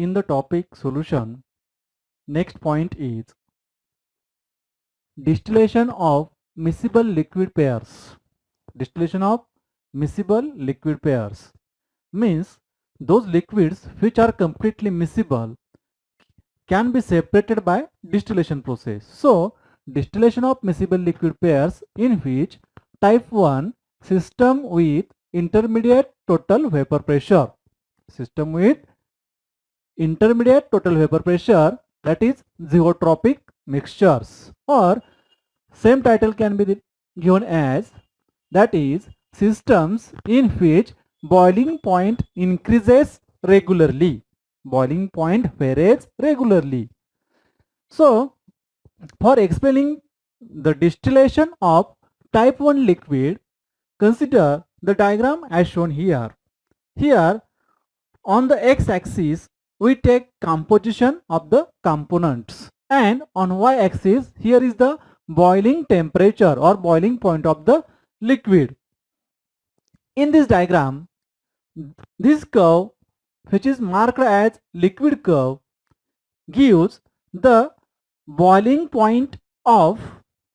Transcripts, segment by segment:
in the topic solution, next point is distillation of miscible liquid pairs. Distillation of miscible liquid pairs means those liquids which are completely miscible can be separated by distillation process. So, distillation of miscible liquid pairs in which type 1 system with intermediate total vapor pressure. System with intermediate total vapor pressure, that is zeotropic mixtures, or same title can be given as, that is systems in which boiling point increases regularly. Boiling point varies regularly. So, for explaining the distillation of type 1 liquid, consider the diagram as shown here. Here, on the x-axis, we take composition of the components, and on y-axis, here is the boiling temperature or boiling point of the liquid. In this diagram, this curve, which is marked as liquid curve, gives the boiling point of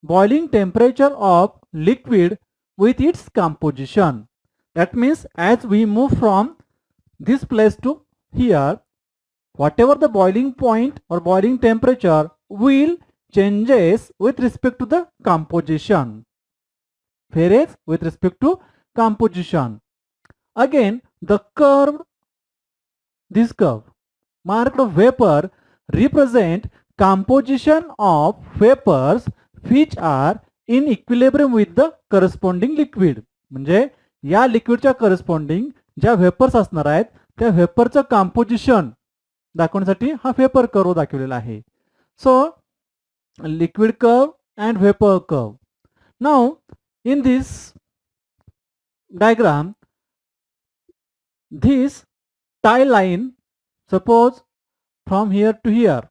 boiling temperature of liquid with its composition. That means as we move from this place to here, whatever the boiling point or boiling temperature will changes with respect to the composition. Varies with respect to composition. Again, the curve, this curve marked vapor represent composition of vapors which are in equilibrium with the corresponding liquid. म्हणजे या लिक्विडच्या corresponding ज्या vapours असणार आहेत त्या वेपरचं composition दाखवण्यासाठी हा vapour curve दाखवलेला आहे. So liquid curve and vapour curve. Now in this diagram, this tie line, suppose from here to here,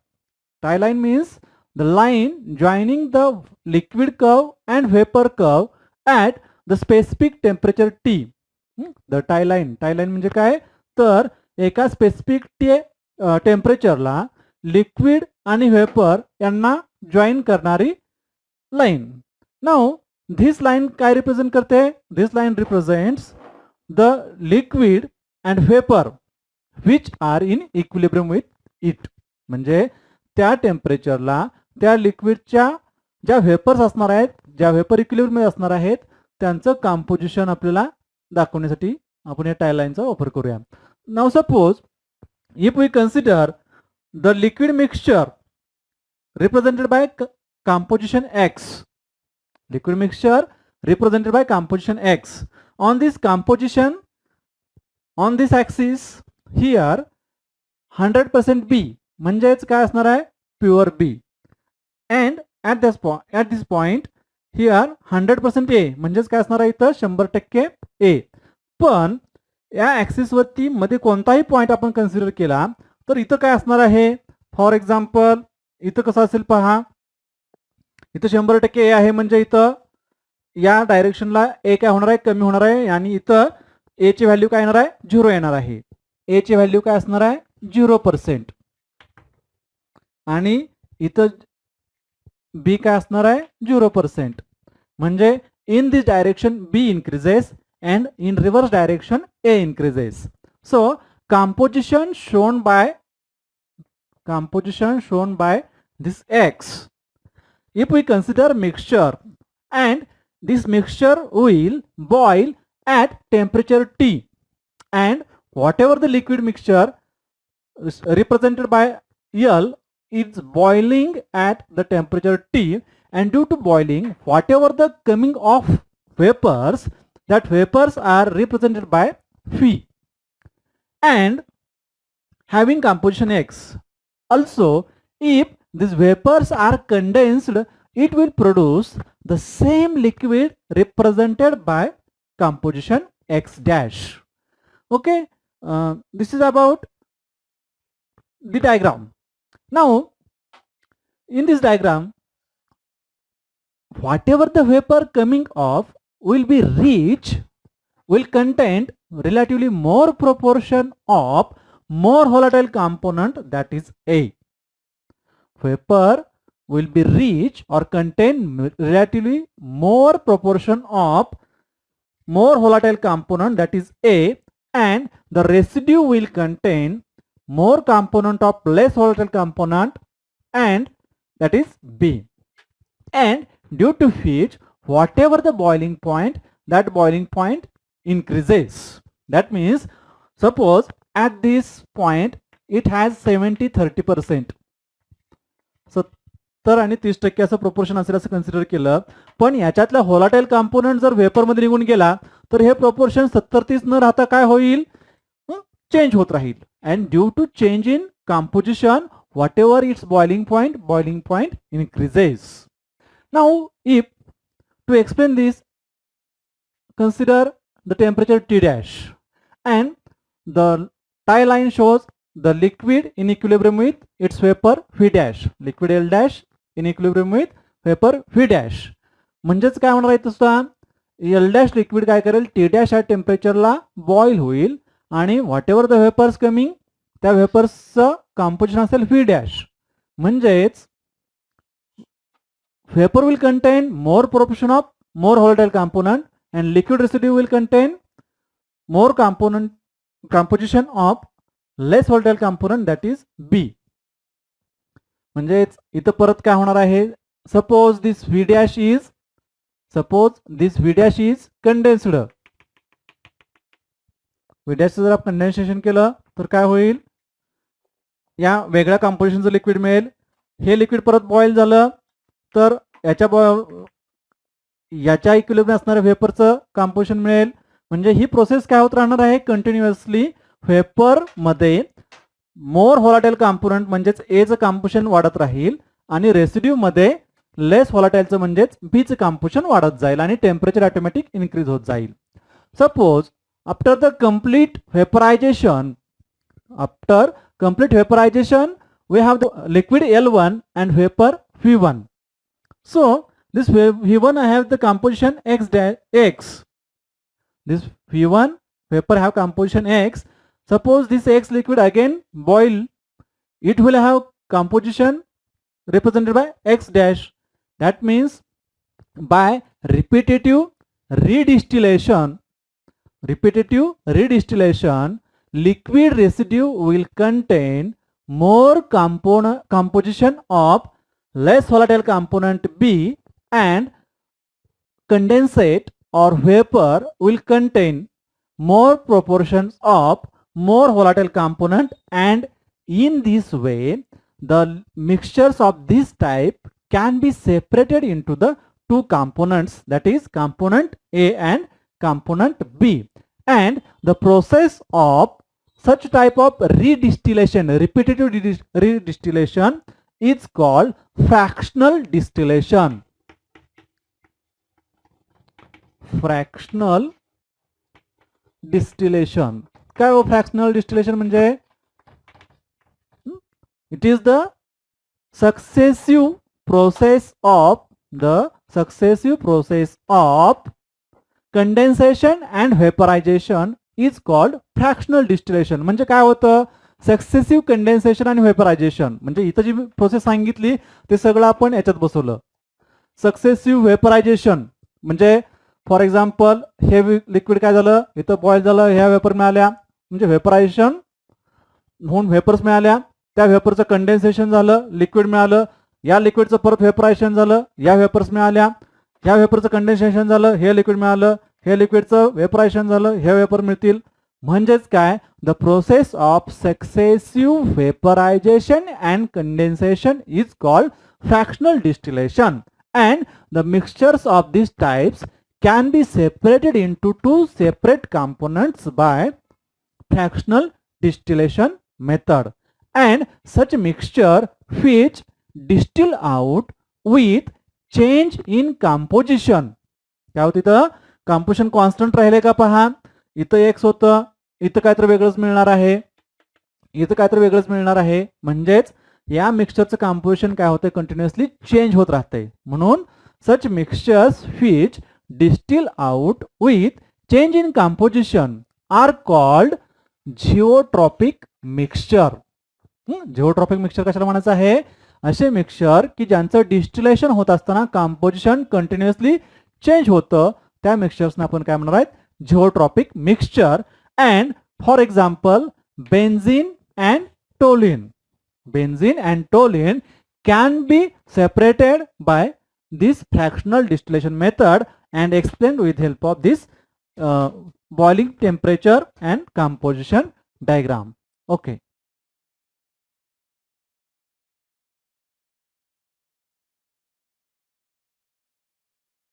tie line means the line joining the liquid curve and vapor curve at the specific temperature T. The tie line म्हणजे काय, तर एका specific टेम्परेचरला liquid आणि vapour यांना join करणारी line. Now this line काय represent करते, this line represents the liquid and vapor which are in equilibrium with it. म्हणजे त्या टेम्परेचरला त्या लिक्विडच्या ज्या वेपर्स असणार आहेत, ज्या वेपर इक्विलिब्रियम मध्ये असणार आहेत, त्यांचं कंपोजिशन आपल्याला दाखवण्यासाठी आपण या टाय लाईनचा वापर करूया. Now suppose if we consider the liquid mixture represented by composition X. Liquid mixture represented by composition X. On this composition, on this axis here 100% B म्हणजेच काय असणार आहे, pure B. And at this point here 100% A म्हणजेच काय असणार आहे, इथं 100% A. पण या ऍक्सिस वरती मध्ये कोणताही पॉइंट आपण कन्सिडर केला तर इथं काय असणार आहे, फॉर एक्झाम्पल इथं कसं असेल पहा, इथं 100% ए आहे म्हणजे इथं या डायरेक्शनला ए काय होणार आहे, कमी होणार आहे, आणि इथं ए ची व्हॅल्यू काय येणार आहे, 0 येणार आहे. ए ची व्हॅल्यू काय असणार आहे, 0%. आणि इथं बी काय असणार आहे, 0%. म्हणजे in this direction B increases and in reverse direction A increases. So composition shown by this X. If we consider mixture, and this mixture will boil at temperature T, and whatever the liquid mixture is represented by L is boiling at the temperature T, and due to boiling whatever the coming of vapors, that vapors are represented by phi and having composition X. Also, if these vapors are condensed, it will produce the same liquid represented by composition X dash. Okay, this is about the diagram. Now, in this diagram, whatever the vapor coming off will contain relatively more proportion of more volatile component, that is A. Vapor will be rich or contain relatively more proportion of more volatile component, that is A, and the residue will contain more component of less volatile component, and that is B. And due to which whatever the boiling point, that boiling point increases. That means suppose at this point it has 70-30%. 70 आणि 30% असं proportion असेल असं consider केलं, पण याच्यातला volatile component जर vapour मध्ये निघून गेला तर हे प्रोपोर्शन 70-30 न राहता काय होईल, चेंज होत राहील. And due to change in composition whatever its boiling point increases. Now if to explain this, consider the temperature T dash, and the tie line shows the liquid in equilibrium with its vapor V dash, liquid L dash in equilibrium with vapor V dash. म्हणजेच काय होणार आहे तसं, L dash liquid काय करेल, T dash या टेम्परेचरला boil होईल आणि whatever the vapours coming, त्या वेपर्सचं कॉम्पोजिशन असेल V dash. म्हणजेच vapor will contain more proportion of more volatile component and liquid residue will contain more composition of less volatile component, that is B. म्हणजेच इथं परत काय होणार आहे, suppose this V dash is condensed. V dash जर आपण condensation केलं तर काय होईल, या वेगळ्या कॉम्पोजिशनचं लिक्विड मिळेल. हे लिक्विड परत बॉईल झालं तर याच्या इक्विलिब्रियम असणाऱ्या वेपरचं कॉम्पोजिशन मिळेल. म्हणजे ही प्रोसेस काय होत राहणार आहे, कंटिन्युअसली वेपर मध्ये मोर व्होलाटाईल कॉम्पोनंट म्हणजेच एचं कॉम्पोजिशन वाढत राहील आणि रेसिड्यू मध्ये लेस व्होलाटाईलचं म्हणजेच बीचं कॉम्पोजिशन वाढत जाईल आणि टेम्परेचर ऑटोमॅटिक इन्क्रीज होत जाईल. Suppose after the complete vaporisation, we have the liquid L1 and vapor V1. So this V1 have the composition X. This V1 vapor have composition X. Suppose this X liquid again boil, it will have composition represented by X dash. That means by repetitive redistillation, liquid residue will contain more composition of less volatile component B, and condensate or vapor will contain more proportions of more volatile component, and in this way the mixtures of this type can be separated into the two components, that is component A and component B. And the process of such type of redistillation, repetitive redistillation, is called fractional distillation. Fractional distillation. काय हो fractional distillation म्हणजे, it is the successive process of condensation and vaporization is called fractional distillation. म्हणजे काय होतं, successive condensation आणि व्हेपरायझेशन. म्हणजे इथं जी process सांगितली ते सगळं आपण याच्यात बसवलं. सक्सेसिव्ह व्हेपरायझेशन म्हणजे फॉर एक्झाम्पल हे लिक्विड काय झालं, इथं बॉईल झालं, ह्या वेपर मिळाल्या, म्हणजे व्हेपरायझेशन होऊन वेपर्स मिळाल्या, त्या वेपरचं कंडेन्सेशन झालं, लिक्विड मिळालं, या लिक्विडचं परत व्हेपरायझेशन झालं, या वेपर्स मिळाल्या, ह्या वेपरचं कंडेन्सेशन झालं, हे लिक्विड मिळालं, हे लिक्विडचं व्हेपरायझेशन झालं, हे वेपर मिळतील. म्हणजेच काय, the process of successive vaporisation and condensation is called fractional distillation, and the mixtures of this types can be separated into two separate components by fractional distillation method, and such mixture which distill out with change in composition. काय होतं, इथं composition constant राहिले का पहा, इथं x होतं, इथं काहीतरी वेगळंच मिळणार आहे, इथं काहीतरी वेगळंच मिळणार आहे. म्हणजेच या मिक्सचरचं कॉम्पोजिशन काय होतं, कंटिन्युअसली चेंज होत राहते. म्हणून such mixtures which distill out with change in composition are called geotropic mixture. Zeotropic mixture कशाला म्हणायचं आहे? असे मिक्सचर की ज्यांचं डिस्टिलेशन होत असताना कंपोजिशन कंटिन्युअसली चेंज होतं, त्या मिक्सचर्सना आपण काय म्हणणार आहेत? Zeotropic mixture. And for example benzene and toluene. Benzene and toluene can be separated by this fractional distillation method and explained with help of this boiling temperature and composition diagram. Okay.